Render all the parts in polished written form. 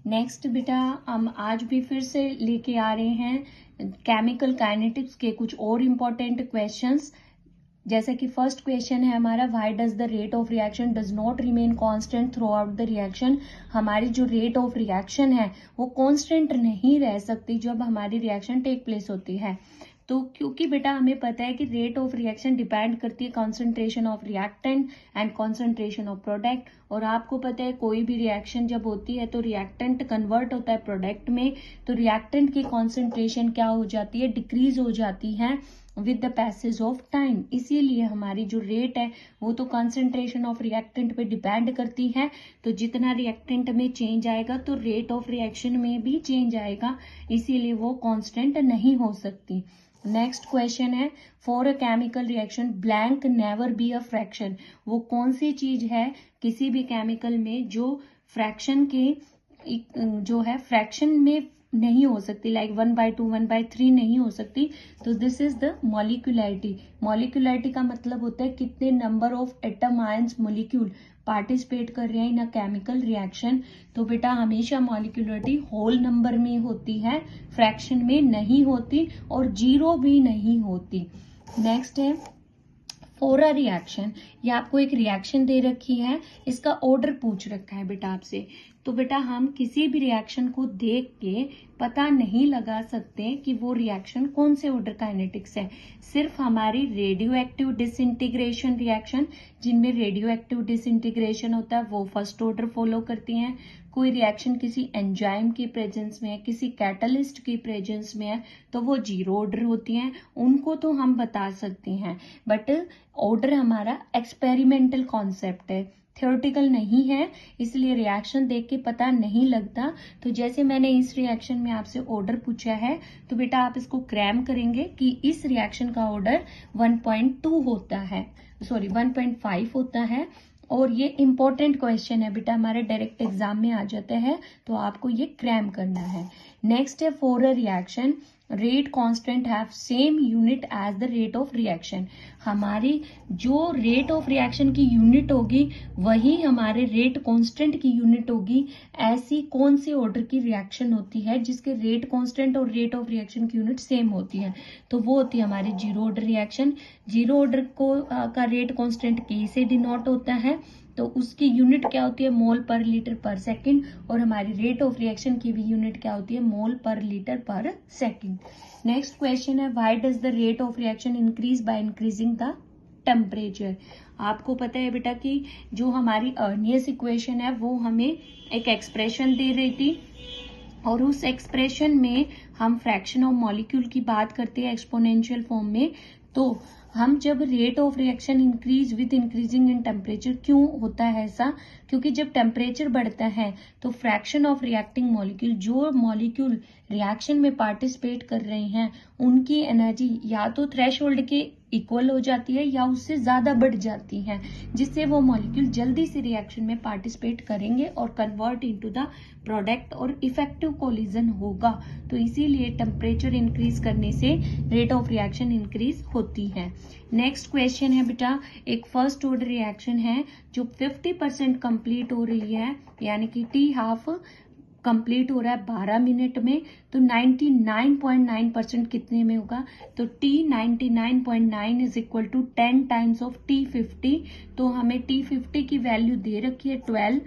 Next बेटा हम आज भी फिर से लेके आ रहे हैं केमिकल काइनेटिक्स के कुछ और इम्पोर्टेंट क्वेश्चंस। जैसे कि फर्स्ट क्वेश्चन है हमारा, why does the rate of reaction does not remain constant through out the reaction. हमारी जो रेट ऑफ रिएक्शन है वो कांस्टेंट नहीं रह सकती जब हमारी रिएक्शन टेक प्लेस होती है। तो क्योंकि बेटा हमें पता है कि रेट ऑफ रिएक्शन डिपेंड करती है concentration of reactant and concentration of product. और आपको पता है कोई भी रिएक्शन जब होती है तो रिएक्टेंट कन्वर्ट होता है प्रोडक्ट में, तो रिएक्टेंट की कॉन्सेंट्रेशन क्या हो जाती है, डिक्रीज हो जाती है with the passage of time. इसीलिए हमारी जो रेट है वो तो कॉन्सेंट्रेशन ऑफ रिएक्टेंट पे डिपेंड करती है। तो जितना रिएक्टेंट में चेंज आएगा तो रेट ऑफ रिएक्शन में भी चेंज आएगा, इसीलिए वो कांस्टेंट नहीं हो सकती। नेक्स्ट क्वेश्चन है, for a chemical reaction blank never be a fraction. वो कौन सी चीज है किसी भी केमिकल में जो फ्रैक्शन के जो है फ्रैक्शन में नहीं हो सकती, लाइक 1/2 1/3 नहीं हो सकती। तो दिस इज द मॉलिक्यूलैरिटी। मॉलिक्यूलैरिटी का मतलब होता है कितने number of atom ions molecule participate कर रहे हैं इन अ केमिकल रिएक्शन। तो बेटा हमेशा मॉलिक्यूलरिटी होल नंबर में होती है, फ्रैक्शन में नहीं होती और जीरो भी नहीं होती। नेक्स्ट है फॉर अ रिएक्शन, ये आपको एक रिएक्शन दे रखी है, इसका ऑर्डर पूछ रखा है बेटा आपसे। तो बेटा हम किसी भी रिएक्शन को देख के पता नहीं लगा सकते कि वो रिएक्शन कौन से ऑर्डर काइनेटिक्स है। सिर्फ हमारी रेडियो एक्टिव डिसइंटीग्रेशन रिएक्शन, जिनमें रेडियो एक्टिव डिसइंटीग्रेशन होता है, वो फर्स्ट ऑर्डर फॉलो करती हैं। कोई रिएक्शन किसी एंजाइम की प्रेजेंस में है, किसी कैटलिस्ट की प्रेजेंस में है, तो वो जीरो ऑर्डर होती हैं, उनको तो हम बता सकते हैं। बट ऑर्डर हमारा एक्सपेरिमेंटल कॉन्सेप्ट है, थ्योरेटिकल नहीं है, इसलिए रिएक्शन देख के पता नहीं लगता। तो जैसे मैंने इस रिएक्शन में आपसे ऑर्डर पूछा है, तो बेटा आप इसको क्रैम करेंगे कि इस रिएक्शन का ऑर्डर 1.2 होता है, सॉरी 1.5 होता है। और ये इंपॉर्टेंट क्वेश्चन है बेटा, हमारे डायरेक्ट एग्जाम में आ जाते हैं, तो आपको ये क्रैम करना है। नेक्स्ट है for a reaction rate constant have same unit as the rate of reaction. हमारी जो रेट ऑफ रिएक्शन की यूनिट होगी वही हमारे रेट कांस्टेंट की यूनिट होगी। ऐसी कौन सी ऑर्डर की रिएक्शन होती है जिसके रेट कांस्टेंट और रेट ऑफ रिएक्शन की यूनिट सेम होती है? तो वो होती है हमारी zero order reaction. Zero order को का रेट कांस्टेंट के से डिनोट होता है, तो उसकी यूनिट क्या होती है, मोल पर लीटर पर सेकंड। और हमारी रेट ऑफ रिएक्शन की भी यूनिट क्या होती है, मोल पर लीटर पर सेकंड। नेक्स्ट क्वेश्चन है, why does the rate of reaction increase by increasing the temperature. आपको पता है बेटा कि जो हमारी अर्नियस इक्वेशन है वो हमें एक एक्सप्रेशन दे रही थी, और उस एक्सप्रेशन में हम फ्रैक्शन ऑफ मॉलिक्यूल की बात करते हैं एक्सपोनेंशियल फॉर्म में। तो हम जब rate of reaction increase with increasing in temperature, क्यों होता है ऐसा, क्योंकि जब टेम्परेचर बढ़ता है तो फ्रैक्शन ऑफ रिएक्टिंग मॉलिक्यूल, जो मॉलिक्यूल रिएक्शन में पार्टिसिपेट कर रहे हैं, उनकी एनर्जी या तो थ्रेशोल्ड के इक्वल हो जाती है या उससे ज्यादा बढ़ जाती है, जिससे वो मॉलिक्यूल जल्दी से रिएक्शन में पार्टिसिपेट करेंगे और कन्वर्ट इनटू द प्रोडक्ट और इफेक्टिव कोलिजन होगा। तो इसीलिए टेम्परेचर इंक्रीज करने से रेट ऑफ रिएक्शन इंक्रीज होती है। नेक्स्ट क्वेश्चन है बेटा, एक फर्स्ट ऑर्डर रिएक्शन है जो 50% कंप्लीट हो रही है, यानी कि टी हाफ कंप्लीट हो रहा है 12 मिनट में, तो 99.9% कितने में होगा? तो T 99.9 is equal to 10 times of T50। तो हमें T50 की वैल्यू दे रखी है 12,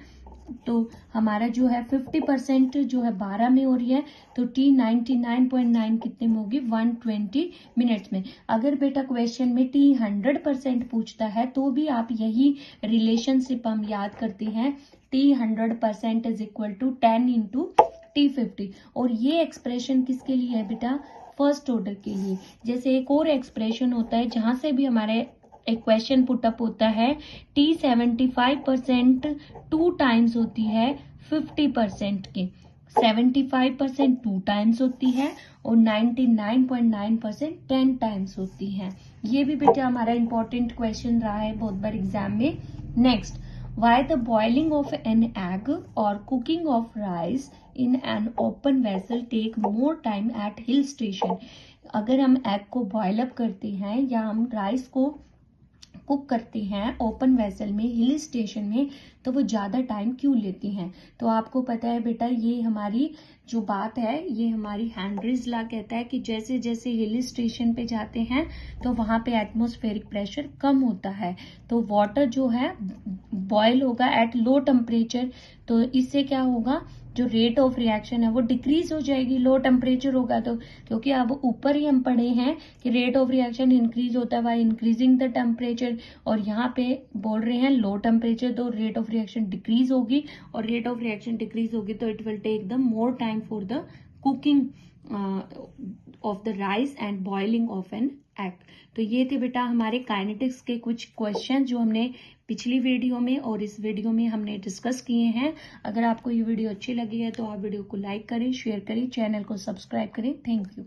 तो हमारा जो है 50% जो है 12 में हो रही है, तो T 99.9 कितने में होगी? 120 मिनट्स में। अगर बेटा क्वेश्चन में T 100% पूछता है तो भी आप यही रिलेशनशिप हम याद करते हैं, T 100% is equal to 10 into T50। और ये एक्सप्रेशन किसके लिए है बेटा? फर्स्ट ऑर्डर के लिए। जैसे एक और एक्सप्रेशन होता है जहां से भी हमारे एक क्वेश्चन पुटअप होता है, T 75% 2 टाइम्स होती है 50% के, 75% 2 टाइम्स होती है और 99.9% 10 टाइम्स होती है। ये भी बेटा हमारा इंपॉर्टेंट क्वेश्चन रहा है बहुत बार एग्जाम में। Next, why the boiling of an egg और cooking of rice in an open vessel take more time at hill station. अगर हम एग को बॉयल अप करते हैं या हम राइस को कुक करते हैं ओपन वेसल में हिल स्टेशन में, तो वो ज़्यादा टाइम क्यों लेती हैं। तो आपको पता है बेटा, ये हमारी जो बात है, ये हमारी हेनरीज लॉ कहता है कि जैसे जैसे हिल स्टेशन पे जाते हैं तो वहाँ पे एटमॉस्फेरिक प्रेशर कम होता है, तो वाटर जो है बॉयल होगा एट लो टेम्परेचर, तो इससे क्या होगा, जो रेट ऑफ रिएक्शन है वो डिक्रीज हो जाएगी, लो टेम्परेचर होगा तो, क्योंकि अब ऊपर ही हम पढ़े हैं कि रेट ऑफ रिएक्शन इंक्रीज होता है बाय इंक्रीजिंग द टेम्परेचर, और यहाँ पे बोल रहे हैं लो टेम्परेचर, तो रेट ऑफ रिएक्शन डिक्रीज होगी, और रेट ऑफ रिएक्शन डिक्रीज होगी तो it will take the more time for the cooking of the rice and boiling of an egg. तो ये थे बेटा हमारे काइनेटिक्स के कुछ क्वेश्चन जो हमने पिछली वीडियो में और इस वीडियो में हमने डिस्कस किए हैं। अगर आपको ये वीडियो अच्छी लगी है तो आप वीडियो को लाइक करें, शेयर करें, चैनल को सब्सक्राइब करें। Thank you.